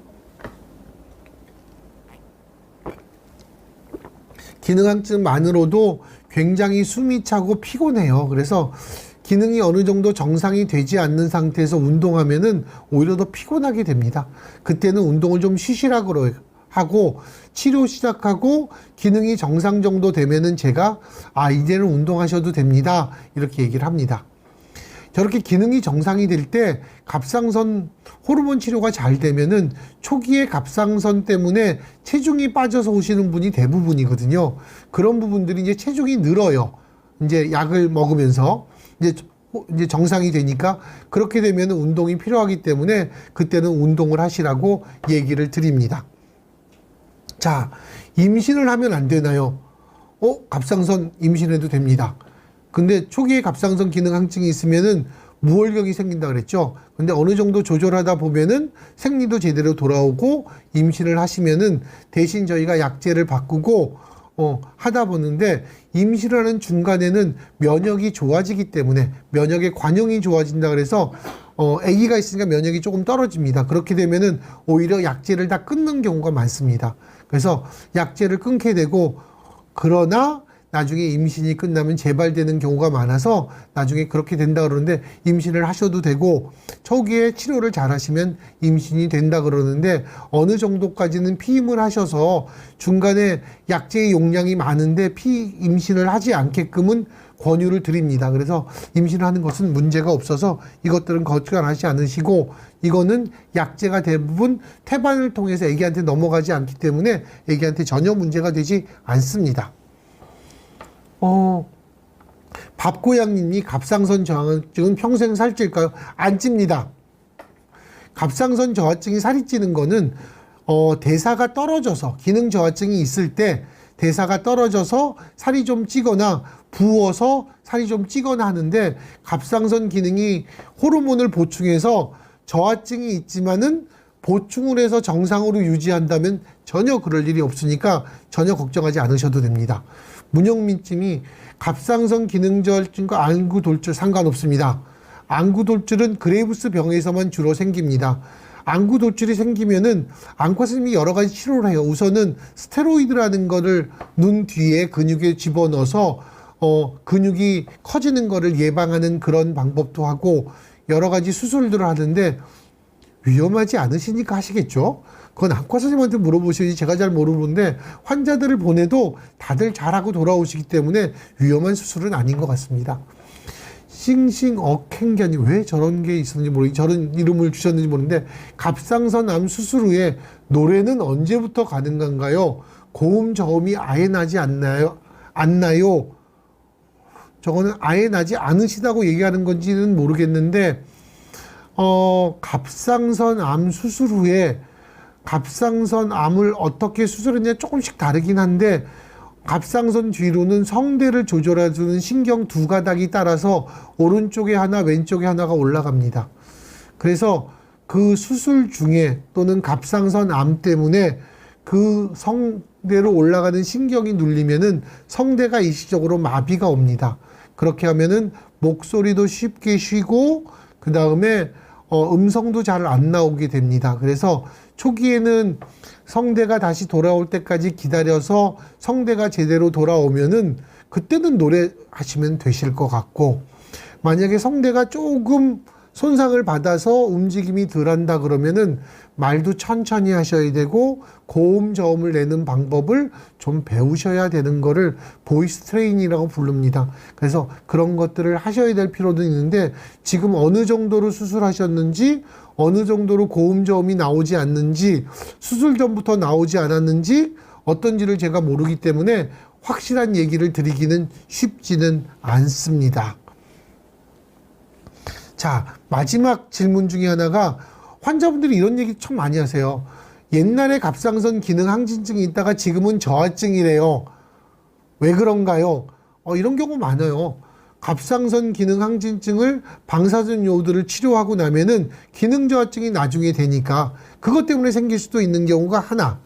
Speaker 1: 기능 항진증만으로도 굉장히 숨이 차고 피곤해요. 그래서 기능이 어느 정도 정상이 되지 않는 상태에서 운동하면은 오히려 더 피곤하게 됩니다. 그때는 운동을 좀 쉬시라고 하고, 치료 시작하고 기능이 정상 정도 되면은 제가 이제는 운동하셔도 됩니다, 이렇게 얘기를 합니다. 저렇게 기능이 정상이 될 때 갑상선 호르몬 치료가 잘 되면은 초기에 갑상선 때문에 체중이 빠져서 오시는 분이 대부분이거든요. 그런 부분들이 이제 체중이 늘어요. 이제 약을 먹으면서 이제 정상이 되니까, 그렇게 되면 운동이 필요하기 때문에 그때는 운동을 하시라고 얘기를 드립니다. 임신을 하면 안 되나요? 갑상선 임신해도 됩니다. 근데 초기에 갑상선 기능 항진증이 있으면은 무월경이 생긴다 그랬죠. 근데 어느 정도 조절하다 보면은 생리도 제대로 돌아오고 임신을 하시면은 대신 저희가 약제를 바꾸고 하다 보는데, 임신을 하는 중간에는 면역이 좋아지기 때문에 면역의 관용이 좋아진다 그래서 아기가 있으니까 면역이 조금 떨어집니다. 그렇게 되면은 오히려 약제를 다 끊는 경우가 많습니다. 그래서 약제를 끊게 되고, 그러나 나중에 임신이 끝나면 재발되는 경우가 많아서 나중에 그렇게 된다 그러는데, 임신을 하셔도 되고 초기에 치료를 잘 하시면 임신이 된다 그러는데, 어느 정도까지는 피임을 하셔서 중간에 약제의 용량이 많은데 임신을 하지 않게끔은 권유를 드립니다. 그래서 임신을 하는 것은 문제가 없어서 이것들은 걱정하지 않으시고, 이거는 약제가 대부분 태반을 통해서 애기한테 넘어가지 않기 때문에 애기한테 전혀 문제가 되지 않습니다. 밥고양님이 갑상선 저하증은 평생 살찔까요? 안 찝니다. 갑상선 저하증이 살이 찌는 거는 대사가 떨어져서, 기능 저하증이 있을 때 대사가 떨어져서 살이 좀 찌거나 부어서 살이 좀 찌거나 하는데, 갑상선 기능이 호르몬을 보충해서 저하증이 있지만은 보충을 해서 정상으로 유지한다면 전혀 그럴 일이 없으니까 전혀 걱정하지 않으셔도 됩니다. 문영민님이 갑상선 기능 저하증과 안구돌출 상관없습니다. 안구돌출은 그레이브스 병에서만 주로 생깁니다. 안구돌출이 생기면은 안과 선생님이 여러 가지 치료를 해요. 우선은 스테로이드라는 거를 눈 뒤에 근육에 집어넣어서 근육이 커지는 거를 예방하는 그런 방법도 하고 여러 가지 수술들을 하는데, 위험하지 않으시니까 하시겠죠? 그건 안과 선생님한테 물어보셔야지, 제가 잘 모르는데 환자들을 보내도 다들 잘하고 돌아오시기 때문에 위험한 수술은 아닌 것 같습니다. 싱싱어캥견이 왜 저런 게 있었는지 모르겠, 저런 이름을 주셨는지 모르는데, 갑상선 암 수술 후에 노래는 언제부터 가능한가요? 고음 저음이 아예 나지 않나요? 저거는 아예 나지 않으시다고 얘기하는 건지는 모르겠는데, 갑상선 암 수술 후에 갑상선 암을 어떻게 수술했냐 조금씩 다르긴 한데, 갑상선 뒤로는 성대를 조절해주는 신경 두 가닥이 따라서 오른쪽에 하나 왼쪽에 하나가 올라갑니다. 그래서 그 수술 중에 또는 갑상선 암 때문에 그 성대로 올라가는 신경이 눌리면은 성대가 일시적으로 마비가 옵니다. 그렇게 하면은 목소리도 쉽게 쉬고 그 다음에 음성도 잘 안 나오게 됩니다. 그래서 초기에는 성대가 다시 돌아올 때까지 기다려서 성대가 제대로 돌아오면은 그때는 노래하시면 되실 것 같고, 만약에 성대가 조금 손상을 받아서 움직임이 덜한다 그러면은 말도 천천히 하셔야 되고 고음 저음을 내는 방법을 좀 배우셔야 되는 거를 보이스 트레이닝이라고 부릅니다. 그래서 그런 것들을 하셔야 될 필요도 있는데, 지금 어느 정도로 수술하셨는지, 어느 정도로 고음 저음이 나오지 않는지, 수술 전부터 나오지 않았는지 어떤지를 제가 모르기 때문에 확실한 얘기를 드리기는 쉽지는 않습니다. 자, 마지막 질문 중에 하나가, 환자분들이 이런 얘기 참 많이 하세요. 옛날에 갑상선 기능 항진증이 있다가 지금은 저하증이래요. 왜 그런가요? 이런 경우 많아요. 갑상선 기능 항진증을 방사선 요오드를 치료하고 나면은 기능 저하증이 나중에 되니까 그것 때문에 생길 수도 있는 경우가 하나.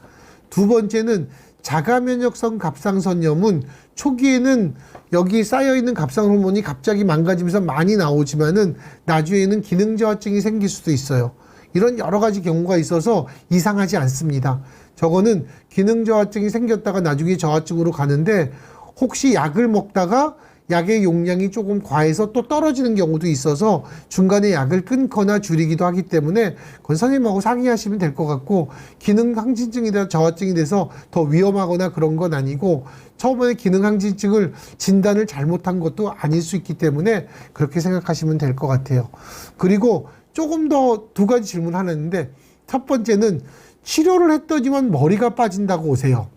Speaker 1: 두 번째는 자가면역성 갑상선염은 초기에는 여기 쌓여있는 갑상 호르몬이 갑자기 망가지면서 많이 나오지만은 나중에는 기능 저하증이 생길 수도 있어요. 이런 여러 가지 경우가 있어서 이상하지 않습니다. 저거는 기능 저하증이 생겼다가 나중에 저하증으로 가는데, 혹시 약을 먹다가 약의 용량이 조금 과해서 또 떨어지는 경우도 있어서 중간에 약을 끊거나 줄이기도 하기 때문에 그건 선생님하고 상의하시면 될 것 같고, 기능 항진증이나 저하증이 돼서 더 위험하거나 그런 건 아니고, 처음에 기능 항진증을 진단을 잘못한 것도 아닐 수 있기 때문에 그렇게 생각하시면 될 것 같아요. 그리고 조금 더 두 가지 질문 하나 있는데, 첫 번째는 치료를 했더니만 머리가 빠진다고 오세요.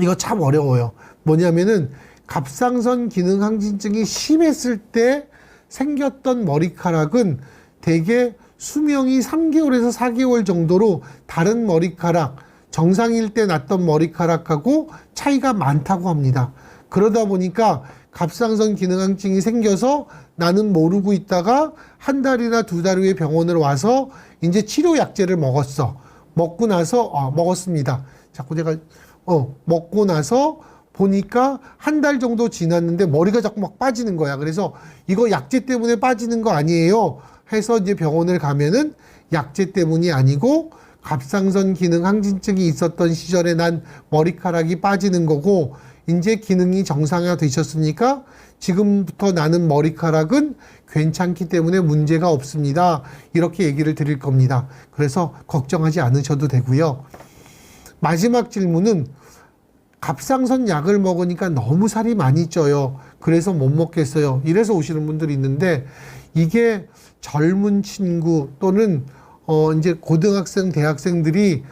Speaker 1: 이거 참 어려워요. 뭐냐면은 갑상선 기능 항진증이 심했을 때 생겼던 머리카락은 대개 수명이 3개월에서 4개월 정도로 다른 머리카락, 정상일 때 났던 머리카락하고 차이가 많다고 합니다. 그러다 보니까 갑상선 기능항증이 생겨서 나는 모르고 있다가 한 달이나 두 달 후에 병원을 와서 이제 치료 약제를 먹었어. 먹고 나서 먹었습니다. 자꾸 제가 먹고 나서 보니까 한 달 정도 지났는데 머리가 자꾸 막 빠지는 거야. 그래서 이거 약제 때문에 빠지는 거 아니에요 해서 이제 병원을 가면은 약제 때문이 아니고 갑상선 기능 항진증이 있었던 시절에 난 머리카락이 빠지는 거고, 이제 기능이 정상화되셨으니까 지금부터 나는 머리카락은 괜찮기 때문에 문제가 없습니다. 이렇게 얘기를 드릴 겁니다. 그래서 걱정하지 않으셔도 되고요. 마지막 질문은 갑상선 약을 먹으니까 너무 살이 많이 쪄요. 그래서 못 먹겠어요. 이래서 오시는 분들이 있는데, 이게 젊은 친구 또는 이제 고등학생, 대학생들이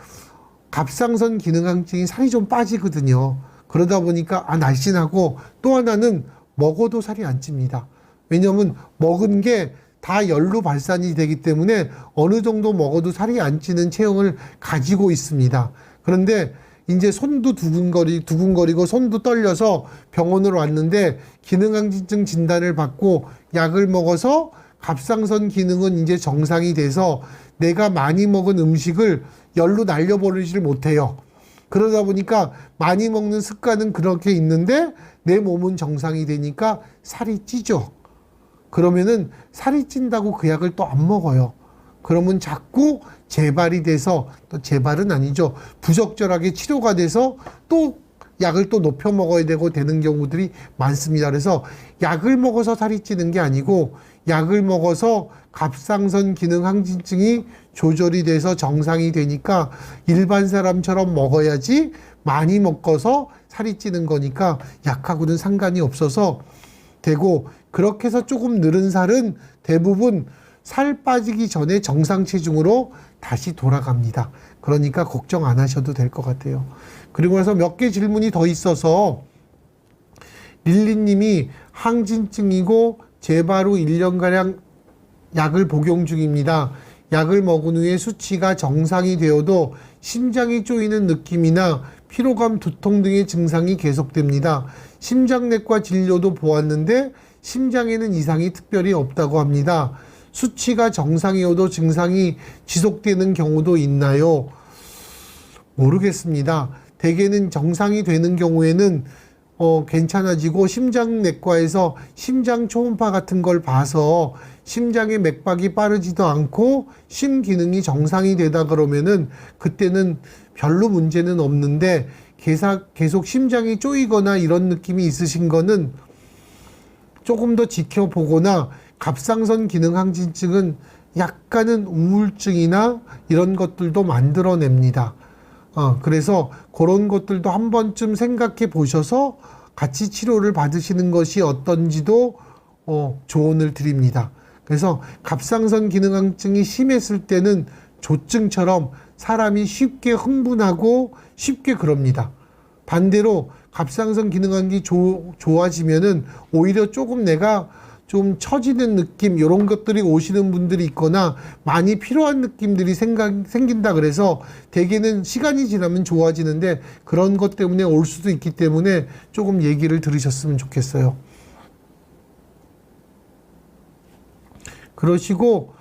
Speaker 1: 갑상선 기능항증이 살이 좀 빠지거든요. 그러다 보니까 날씬하고, 또 하나는 먹어도 살이 안 찝니다. 왜냐면 먹은 게 다 열로 발산이 되기 때문에 어느 정도 먹어도 살이 안 찌는 체형을 가지고 있습니다. 그런데 이제 손도 두근거리고 손도 떨려서 병원으로 왔는데 기능항진증 진단을 받고 약을 먹어서 갑상선 기능은 이제 정상이 돼서 내가 많이 먹은 음식을 열로 날려버리지를 못해요. 그러다 보니까 많이 먹는 습관은 그렇게 있는데 내 몸은 정상이 되니까 살이 찌죠. 그러면은 살이 찐다고 그 약을 또 안 먹어요. 그러면 자꾸 재발이 돼서, 또 재발은 아니죠, 부적절하게 치료가 돼서 또 약을 또 높여 먹어야 되는 경우들이 많습니다. 그래서 약을 먹어서 살이 찌는 게 아니고 약을 먹어서 갑상선 기능 항진증이 조절이 돼서 정상이 되니까 일반 사람처럼 먹어야지 많이 먹어서 살이 찌는 거니까 약하고는 상관이 없어서 되고, 그렇게 해서 조금 늘은 살은 대부분 살 빠지기 전에 정상 체중으로 다시 돌아갑니다. 그러니까 걱정 안 하셔도 될 것 같아요. 그리고 나서 몇 개 질문이 더 있어서, 릴리님이 항진증이고 재발 후 1년가량 약을 복용 중입니다. 약을 먹은 후에 수치가 정상이 되어도 심장이 쪼이는 느낌이나 피로감, 두통 등의 증상이 계속됩니다. 심장내과 진료도 보았는데 심장에는 이상이 특별히 없다고 합니다. 수치가 정상이어도 증상이 지속되는 경우도 있나요? 모르겠습니다. 대개는 정상이 되는 경우에는 괜찮아지고 심장내과에서 심장 초음파 같은 걸 봐서 심장의 맥박이 빠르지도 않고 심기능이 정상이 되다 그러면은 그때는 별로 문제는 없는데, 계속 심장이 쪼이거나 이런 느낌이 있으신 거는 조금 더 지켜보거나, 갑상선 기능 항진증은 약간은 우울증이나 이런 것들도 만들어냅니다. 그래서 그런 것들도 한 번쯤 생각해 보셔서 같이 치료를 받으시는 것이 어떤지도 조언을 드립니다. 그래서 갑상선 기능항증이 심했을 때는 조증처럼 사람이 쉽게 흥분하고 쉽게 그럽니다. 반대로 갑상선 기능항이 좋아지면은 오히려 조금 내가 좀 처지는 느낌, 이런 것들이 오시는 분들이 있거나 많이 필요한 느낌들이 생긴다 그래서 대개는 시간이 지나면 좋아지는데, 그런 것 때문에 올 수도 있기 때문에 조금 얘기를 들으셨으면 좋겠어요. 그러시고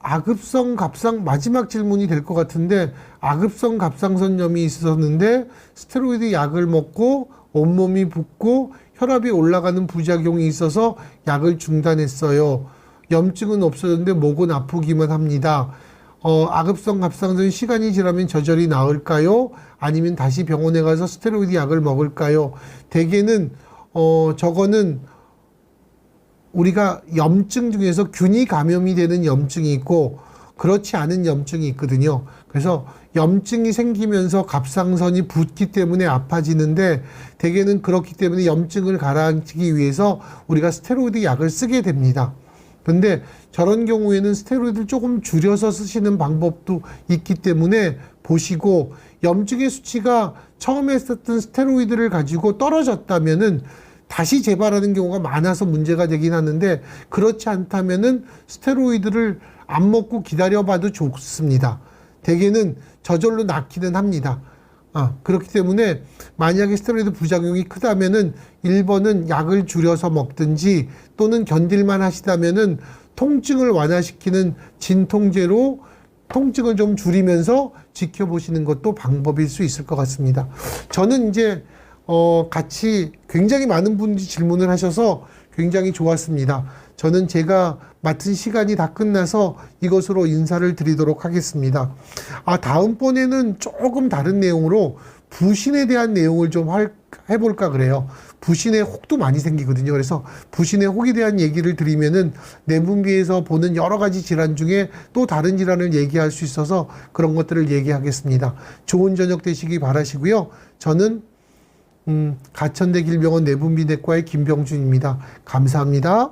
Speaker 1: 아급성 마지막 질문이 될 것 같은데, 아급성 갑상선염이 있었는데 스테로이드 약을 먹고 온몸이 붓고 혈압이 올라가는 부작용이 있어서 약을 중단했어요. 염증은 없어졌는데 목은 아프기만 합니다. 아급성 갑상선 시간이 지나면 저절히 나을까요? 아니면 다시 병원에 가서 스테로이드 약을 먹을까요? 대개는 저거는 우리가 염증 중에서 균이 감염이 되는 염증이 있고 그렇지 않은 염증이 있거든요. 그래서 염증이 생기면서 갑상선이 붓기 때문에 아파지는데, 대개는 그렇기 때문에 염증을 가라앉히기 위해서 우리가 스테로이드 약을 쓰게 됩니다. 근데 저런 경우에는 스테로이드를 조금 줄여서 쓰시는 방법도 있기 때문에 보시고, 염증의 수치가 처음에 썼던 스테로이드를 가지고 떨어졌다면은 다시 재발하는 경우가 많아서 문제가 되긴 하는데, 그렇지 않다면은 스테로이드를 안 먹고 기다려봐도 좋습니다. 대개는 저절로 낫기는 합니다. 그렇기 때문에 만약에 스테로이드 부작용이 크다면은 1번은 약을 줄여서 먹든지 또는 견딜만 하시다면은 통증을 완화시키는 진통제로 통증을 좀 줄이면서 지켜보시는 것도 방법일 수 있을 것 같습니다. 저는 이제 같이 굉장히 많은 분들이 질문을 하셔서 굉장히 좋았습니다. 저는 제가 맡은 시간이 다 끝나서 이것으로 인사를 드리도록 하겠습니다. 다음번에는 조금 다른 내용으로 부신에 대한 내용을 좀 해볼까 그래요. 부신에 혹도 많이 생기거든요. 그래서 부신의 혹에 대한 얘기를 드리면은 내분비에서 보는 여러 가지 질환 중에 또 다른 질환을 얘기할 수 있어서 그런 것들을 얘기하겠습니다. 좋은 저녁 되시기 바라시고요. 저는 가천대 길병원 내분비내과의 김병준입니다. 감사합니다.